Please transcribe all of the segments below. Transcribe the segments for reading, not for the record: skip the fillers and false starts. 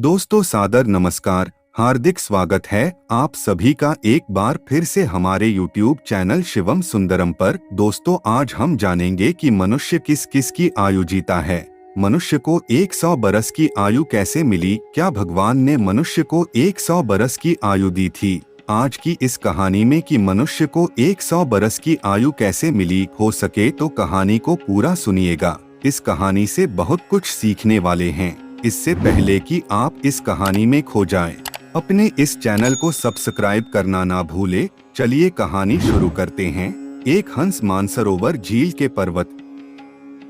दोस्तों सादर नमस्कार, हार्दिक स्वागत है आप सभी का एक बार फिर से हमारे YouTube चैनल शिवम सुंदरम पर। दोस्तों आज हम जानेंगे कि मनुष्य किस किस की आयु जीता है। मनुष्य को 100 बरस की आयु कैसे मिली? क्या भगवान ने मनुष्य को 100 बरस की आयु दी थी? आज की इस कहानी में कि मनुष्य को 100 बरस की आयु कैसे मिली, हो सके तो कहानी को पूरा सुनिएगा। इस कहानी से बहुत कुछ सीखने वाले हैं। इससे पहले कि आप इस कहानी में खो जाएं, अपने इस चैनल को सब्सक्राइब करना ना भूले। चलिए कहानी शुरू करते हैं। एक हंस मानसरोवर झील के पर्वत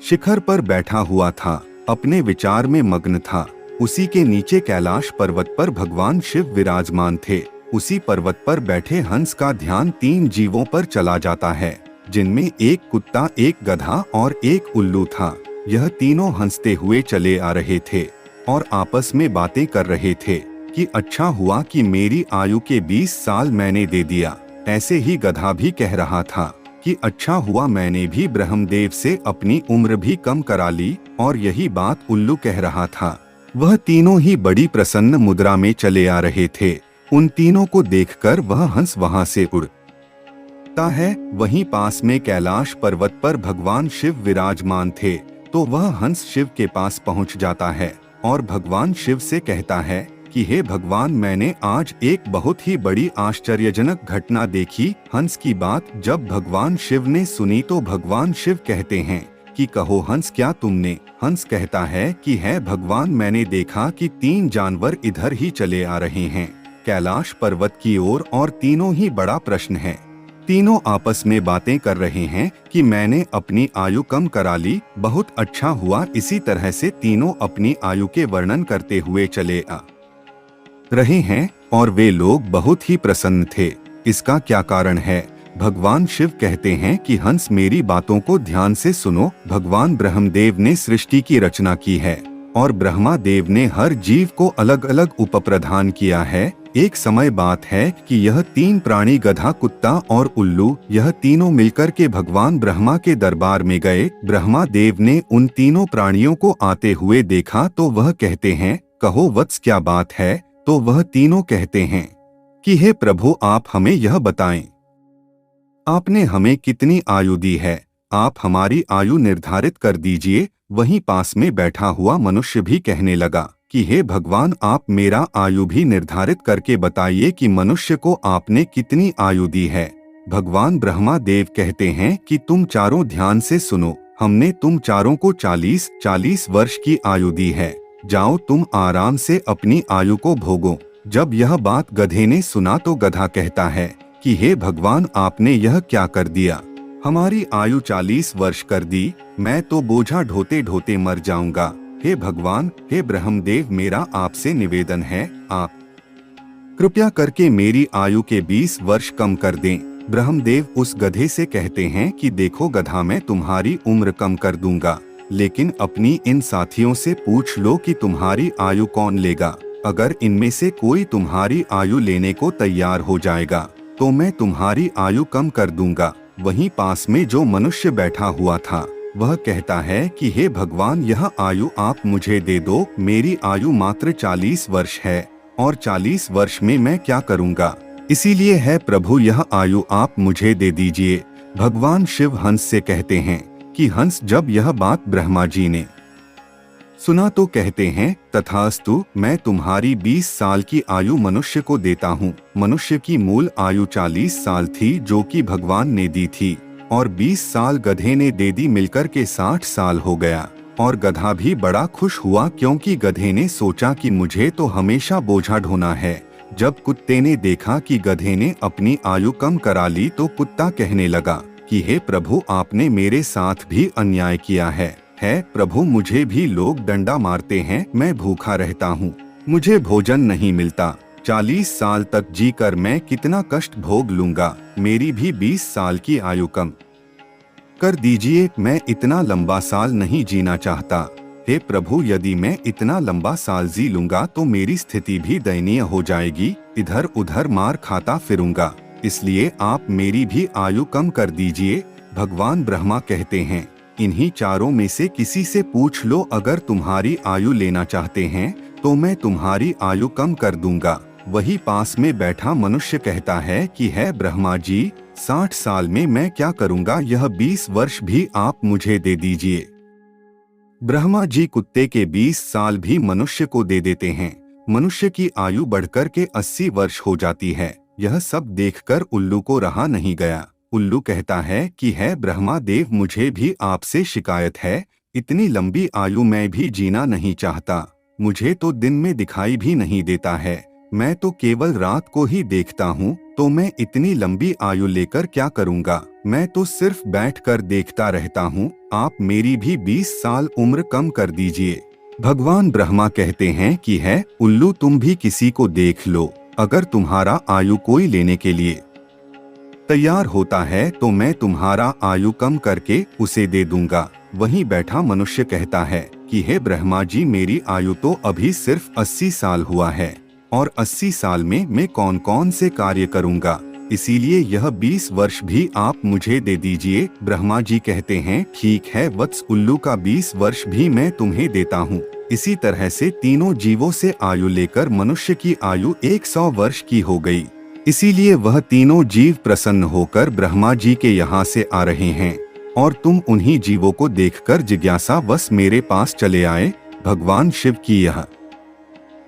शिखर पर बैठा हुआ था, अपने विचार में मग्न था। उसी के नीचे कैलाश पर्वत पर भगवान शिव विराजमान थे। उसी पर्वत पर बैठे हंस का ध्यान 3 जीवों पर चला जाता है, जिनमें एक कुत्ता, एक गधा और एक उल्लू था। यह तीनों हंसते हुए चले आ रहे थे और आपस में बातें कर रहे थे कि अच्छा हुआ कि मेरी आयु के 20 साल मैंने दे दिया। ऐसे ही गधा भी कह रहा था कि अच्छा हुआ मैंने भी ब्रह्मदेव से अपनी उम्र भी कम करा ली। और यही बात उल्लू कह रहा था। वह तीनों ही बड़ी प्रसन्न मुद्रा में चले आ रहे थे। उन तीनों को देखकर वह हंस वहां से उड़ता है। वहीं पास में कैलाश पर्वत पर भगवान शिव विराजमान थे, तो वह हंस शिव के पास पहुंच जाता है और भगवान शिव से कहता है कि हे भगवान, मैंने आज एक बहुत ही बड़ी आश्चर्यजनक घटना देखी। हंस की बात जब भगवान शिव ने सुनी तो भगवान शिव कहते हैं कि कहो हंस, क्या तुमने? हंस कहता है कि है भगवान, मैंने देखा कि 3 जानवर इधर ही चले आ रहे हैं, कैलाश पर्वत की ओर, और तीनों ही बड़ा प्रश्न है। तीनों आपस में बातें कर रहे हैं कि मैंने अपनी आयु कम करा ली, बहुत अच्छा हुआ। इसी तरह से तीनों अपनी आयु के वर्णन करते हुए चले आ रहे हैं और वे लोग बहुत ही प्रसन्न थे। इसका क्या कारण है? भगवान शिव कहते हैं कि हंस, मेरी बातों को ध्यान से सुनो। भगवान ब्रह्मदेव ने सृष्टि की रचना की है और ब्रह्मा देव ने हर जीव को अलग अलग उपप्रधान किया है। एक समय बात है कि यह 3 प्राणी, गधा, कुत्ता और उल्लू, यह तीनों मिलकर के भगवान ब्रह्मा के दरबार में गए। ब्रह्मा देव ने उन तीनों प्राणियों को आते हुए देखा तो वह कहते हैं, कहो वत्स, क्या बात है? तो वह तीनों कहते हैं कि हे प्रभु, आप हमें यह बताएं, आपने हमें कितनी आयु दी है? आप हमारी आयु निर्धारित कर दीजिए। वहीं पास में बैठा हुआ मनुष्य भी कहने लगा कि हे भगवान, आप मेरा आयु भी निर्धारित करके बताइए कि मनुष्य को आपने कितनी आयु दी है। भगवान ब्रह्मा देव कहते हैं कि तुम चारों ध्यान से सुनो, हमने तुम चारों को 40 वर्ष की आयु दी है। जाओ तुम आराम से अपनी आयु को भोगो। जब यह बात गधे ने सुना तो गधा कहता है कि हे भगवान, आपने यह क्या कर दिया? हमारी आयु 40 वर्ष कर दी, मैं तो बोझा ढोते ढोते मर जाऊंगा। हे भगवान, हे ब्रह्मदेव, मेरा आपसे निवेदन है, आप कृपया करके मेरी आयु के 20 वर्ष कम कर दें। ब्रह्मदेव उस गधे से कहते हैं कि देखो गधा, मैं तुम्हारी उम्र कम कर दूंगा, लेकिन अपनी इन साथियों से पूछ लो कि तुम्हारी आयु कौन लेगा। अगर इनमें से कोई तुम्हारी आयु लेने को तैयार हो जाएगा तो मैं तुम्हारी आयु कम कर दूंगा। वहीं पास में जो मनुष्य बैठा हुआ था वह कहता है कि हे भगवान, यह आयु आप मुझे दे दो। मेरी आयु मात्र 40 वर्ष है और 40 वर्ष में मैं क्या करूंगा? इसीलिए है प्रभु, यह आयु आप मुझे दे दीजिए। भगवान शिव हंस से कहते हैं कि हंस, जब यह बात ब्रह्मा जी ने सुना तो कहते हैं, तथास्तु, मैं तुम्हारी 20 साल की आयु मनुष्य को देता हूँ। मनुष्य की मूल आयु 40 साल थी जो कि भगवान ने दी थी, और 20 साल गधे ने दे दी, मिलकर के 60 साल हो गया। और गधा भी बड़ा खुश हुआ क्योंकि गधे ने सोचा कि मुझे तो हमेशा बोझा ढोना है। जब कुत्ते ने देखा कि गधे ने अपनी आयु कम करा ली तो कुत्ता कहने लगा कि हे प्रभु, आपने मेरे साथ भी अन्याय किया है प्रभु, मुझे भी लोग डंडा मारते हैं, मैं भूखा रहता हूँ, मुझे भोजन नहीं मिलता। 40 साल तक जीकर मैं कितना कष्ट भोग लूंगा। मेरी भी 20 साल की आयु कम कर दीजिए, मैं इतना लंबा साल नहीं जीना चाहता। हे प्रभु, यदि मैं इतना लंबा साल जी लूंगा तो मेरी स्थिति भी दयनीय हो जाएगी, इधर उधर मार खाता फिरूंगा, इसलिए आप मेरी भी आयु कम कर दीजिए। भगवान ब्रह्मा कहते हैं, इन्हीं चारों में से किसी से पूछ लो, अगर तुम्हारी आयु लेना चाहते हैं तो मैं तुम्हारी आयु कम कर दूंगा। वही पास में बैठा मनुष्य कहता है कि है ब्रह्मा जी, 60 साल में मैं क्या करूंगा, यह 20 वर्ष भी आप मुझे दे दीजिए। ब्रह्मा जी कुत्ते के 20 साल भी मनुष्य को दे देते हैं। मनुष्य की आयु बढ़कर के 80 वर्ष हो जाती है। यह सब देखकर उल्लू को रहा नहीं गया। उल्लू कहता है कि है ब्रह्मा देव, मुझे भी आपसे शिकायत है। इतनी लंबी आयु मैं भी जीना नहीं चाहता। मुझे तो दिन में दिखाई भी नहीं देता है, मैं तो केवल रात को ही देखता हूँ। तो मैं इतनी लंबी आयु लेकर क्या करूँगा, मैं तो सिर्फ बैठकर देखता रहता हूँ। आप मेरी भी 20 साल उम्र कम कर दीजिए। भगवान ब्रह्मा कहते हैं कि है उल्लू, तुम भी किसी को देख लो। अगर तुम्हारा आयु कोई लेने के लिए तैयार होता है तो मैं तुम्हारा आयु कम करके उसे दे दूंगा। वहीं बैठा मनुष्य कहता है कि हे ब्रह्मा जी, मेरी आयु तो अभी सिर्फ 80 साल हुआ है और 80 साल में मैं कौन कौन से कार्य करूंगा, इसीलिए यह 20 वर्ष भी आप मुझे दे दीजिए। ब्रह्मा जी कहते हैं ठीक है वत्स, उल्लू का 20 वर्ष भी मैं तुम्हें देता हूँ। इसी तरह से तीनों जीवों से आयु लेकर मनुष्य की आयु 100 वर्ष की हो गई। इसीलिए वह तीनों जीव प्रसन्न होकर ब्रह्मा जी के यहाँ से आ रहे हैं और तुम उन्हीं जीवों को देखकर जिज्ञासावश मेरे पास चले आए। भगवान शिव की यह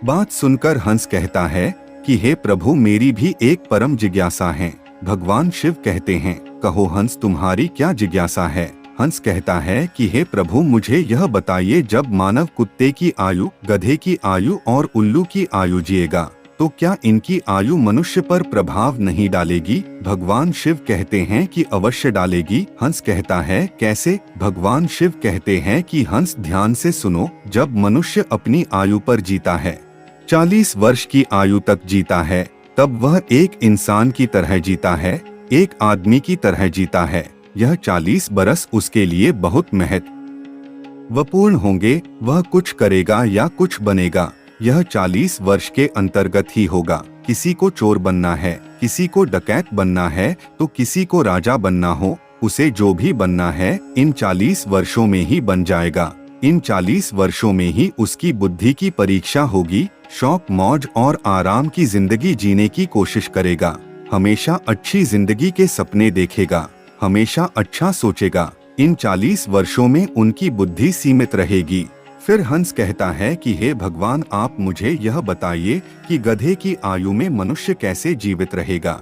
बात सुनकर हंस कहता है कि हे प्रभु, मेरी भी एक परम जिज्ञासा है। भगवान शिव कहते हैं कहो हंस, तुम्हारी क्या जिज्ञासा है। हंस कहता है कि हे प्रभु, मुझे यह बताइए, जब मानव कुत्ते की आयु, गधे की आयु और उल्लू की आयु जिएगा तो क्या इनकी आयु मनुष्य पर प्रभाव नहीं डालेगी। भगवान शिव कहते हैं कि अवश्य डालेगी। हंस कहता है कैसे। भगवान शिव कहते हैं कि हंस, ध्यान से सुनो। जब मनुष्य अपनी आयु पर जीता है, 40 वर्ष की आयु तक जीता है, तब वह एक इंसान की तरह जीता है, एक आदमी की तरह जीता है। यह 40 बरस उसके लिए बहुत महत्वपूर्ण होंगे। वह कुछ करेगा या कुछ बनेगा, यह 40 वर्ष के अंतर्गत ही होगा। किसी को चोर बनना है, किसी को डकैत बनना है, तो किसी को राजा बनना हो, उसे जो भी बनना है इन 40 वर्षों में ही बन जाएगा। इन 40 वर्षों में ही उसकी बुद्धि की परीक्षा होगी। शौक, मौज और आराम की जिंदगी जीने की कोशिश करेगा, हमेशा अच्छी जिंदगी के सपने देखेगा, हमेशा अच्छा सोचेगा। इन 40 वर्षों में उनकी बुद्धि सीमित रहेगी। फिर हंस कहता है कि हे भगवान, आप मुझे यह बताइए कि गधे की आयु में मनुष्य कैसे जीवित रहेगा।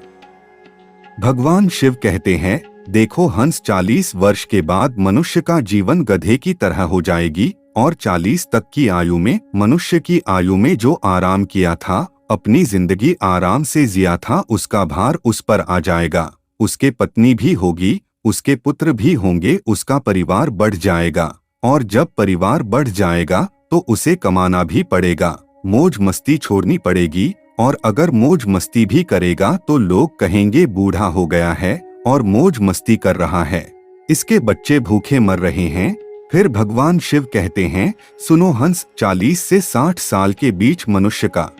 भगवान शिव कहते हैं देखो हंस, 40 वर्ष के बाद मनुष्य का जीवन गधे की तरह हो जाएगी और 40 तक की आयु में मनुष्य की आयु में जो आराम किया था, अपनी जिंदगी आराम से जिया था, उसका भार उस पर आ जाएगा। उसके पत्नी भी होगी, उसके पुत्र भी होंगे, उसका परिवार बढ़ जाएगा और जब परिवार बढ़ जाएगा तो उसे कमाना भी पड़ेगा, मौज मस्ती छोड़नी पड़ेगी। और अगर मौज मस्ती भी करेगा तो लोग कहेंगे बूढ़ा हो गया है और मौज मस्ती कर रहा है, इसके बच्चे भूखे मर रहे हैं। फिर भगवान शिव कहते हैं सुनो हंस, 40 से 60 साल के बीच मनुष्य का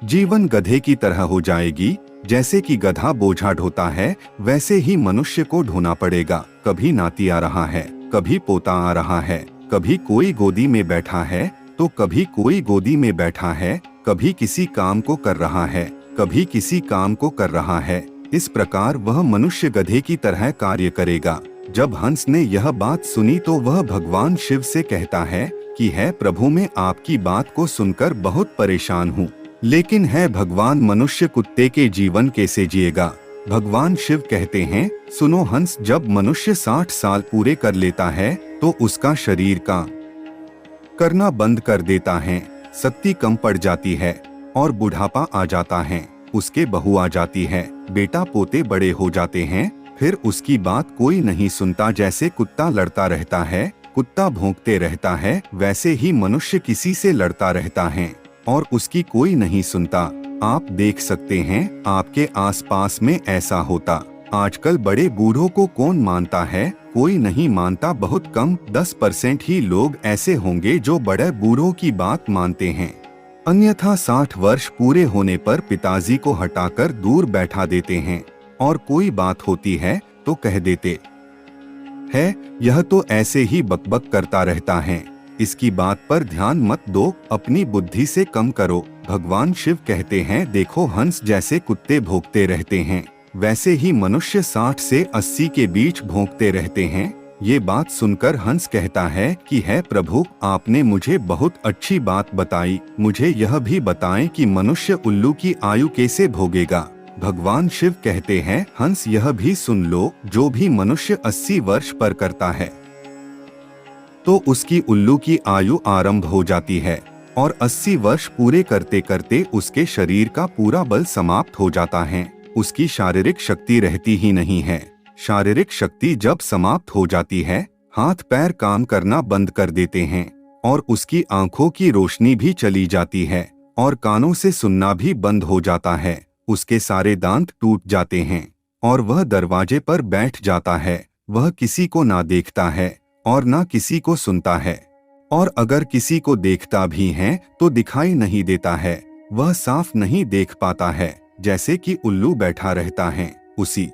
जीवन गधे की तरह हो जाएगी। जैसे कि गधा बोझा ढोता है, वैसे ही मनुष्य को ढोना पड़ेगा। कभी नाती आ रहा है, कभी पोता आ रहा है, कभी कोई गोदी में बैठा है तो कभी कोई गोदी में बैठा है, कभी किसी काम को कर रहा है, कभी किसी काम को कर रहा है। इस प्रकार वह मनुष्य गधे की तरह कार्य करेगा। जब हंस ने यह बात सुनी तो वह भगवान शिव से कहता है कि है प्रभु, मैं आपकी बात को सुनकर बहुत परेशान हूँ, लेकिन है भगवान, मनुष्य कुत्ते के जीवन कैसे जिएगा। भगवान शिव कहते हैं सुनो हंस, जब मनुष्य 60 साल पूरे कर लेता है तो उसका शरीर का करना बंद कर देता है, शक्ति कम पड़ जाती है और बुढ़ापा आ जाता है। उसके बहू आ जाती है, बेटा पोते बड़े हो जाते हैं, फिर उसकी बात कोई नहीं सुनता। जैसे कुत्ता लड़ता रहता है, कुत्ता भौंकते रहता है, वैसे ही मनुष्य किसी से लड़ता रहता है और उसकी कोई नहीं सुनता। आप देख सकते हैं आपके आसपास में ऐसा होता। आजकल बड़े बूढ़ों को कौन मानता है, कोई नहीं मानता, बहुत कम 10% ही लोग ऐसे होंगे जो बड़े बूढ़ों की बात मानते हैं। अन्यथा 60 वर्ष पूरे होने पर पिताजी को हटाकर दूर बैठा देते हैं और कोई बात होती है तो कह देते है यह तो ऐसे ही बकबक करता रहता है इसकी बात पर ध्यान मत दो, अपनी बुद्धि से कम करो। भगवान शिव कहते हैं, देखो हंस जैसे कुत्ते भौंकते रहते हैं, वैसे ही मनुष्य 60 से 80 के बीच भौंकते रहते हैं। ये बात सुनकर हंस कहता है कि है प्रभु, आपने मुझे बहुत अच्छी बात बताई, मुझे यह भी बताएं कि मनुष्य उल्लू की आयु कैसे भोगेगा। भगवान शिव कहते हैं, हंस यह भी सुन लो, जो भी मनुष्य 80 वर्ष पर करता है तो उसकी उल्लू की आयु आरंभ हो जाती है और 80 वर्ष पूरे करते करते उसके शरीर का पूरा बल समाप्त हो जाता है। उसकी शारीरिक शक्ति रहती ही नहीं है। शारीरिक शक्ति जब समाप्त हो जाती है, हाथ पैर काम करना बंद कर देते हैं और उसकी आंखों की रोशनी भी चली जाती है और कानों से सुनना भी बंद हो जाता है। उसके सारे दांत टूट जाते हैं और वह दरवाजे पर बैठ जाता है। वह किसी को ना देखता है और ना किसी को सुनता है, और अगर किसी को देखता भी है तो दिखाई नहीं देता है। वह साफ नहीं देख पाता है, जैसे कि उल्लू बैठा रहता है। उसी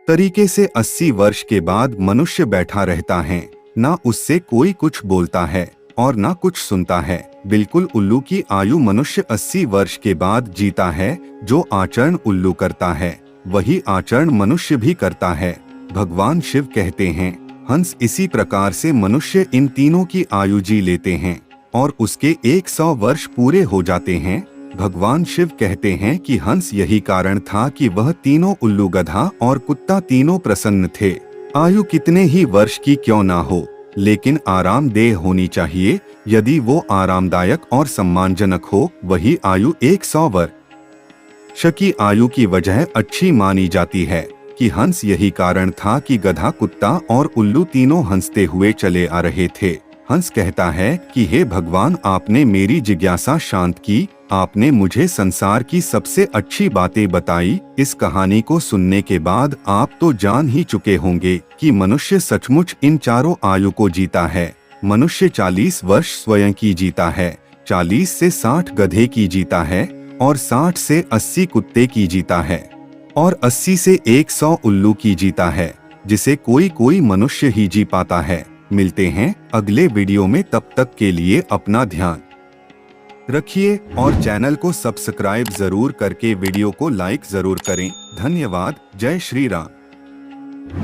तरीके से 80 वर्ष के बाद मनुष्य बैठा रहता है, ना उससे कोई कुछ बोलता है और ना कुछ सुनता है। बिल्कुल उल्लू की आयु मनुष्य 80 वर्ष के बाद जीता है। जो आचरण उल्लू करता है वही आचरण मनुष्य भी करता है। भगवान शिव कहते हैं, हंस इसी प्रकार से मनुष्य इन तीनों की आयु जी लेते हैं और उसके 100 वर्ष पूरे हो जाते हैं। भगवान शिव कहते हैं कि हंस यही कारण था कि वह तीनों उल्लू, गधा और कुत्ता तीनों प्रसन्न थे। आयु कितने ही वर्ष की क्यों ना हो, लेकिन आरामदेह होनी चाहिए। यदि वो आरामदायक और सम्मानजनक हो, वही आयु 100 वर्ष की आयु की वजह अच्छी मानी जाती है। कि हंस यही कारण था कि गधा, कुत्ता और उल्लू तीनों हंसते हुए चले आ रहे थे। हंस कहता है कि हे भगवान, आपने मेरी जिज्ञासा शांत की, आपने मुझे संसार की सबसे अच्छी बातें बताई। इस कहानी को सुनने के बाद आप तो जान ही चुके होंगे कि मनुष्य सचमुच इन चारों आयु को जीता है। मनुष्य 40 वर्ष स्वयं की जीता है, 40 से 60 गधे की जीता है और 60 से 80 कुत्ते की जीता है और 80 से 100 उल्लू की जीता है, जिसे कोई कोई मनुष्य ही जी पाता है। मिलते हैं अगले वीडियो में, तब तक के लिए अपना ध्यान रखिए और चैनल को सब्सक्राइब जरूर करके वीडियो को लाइक जरूर करें। धन्यवाद। जय श्री राम।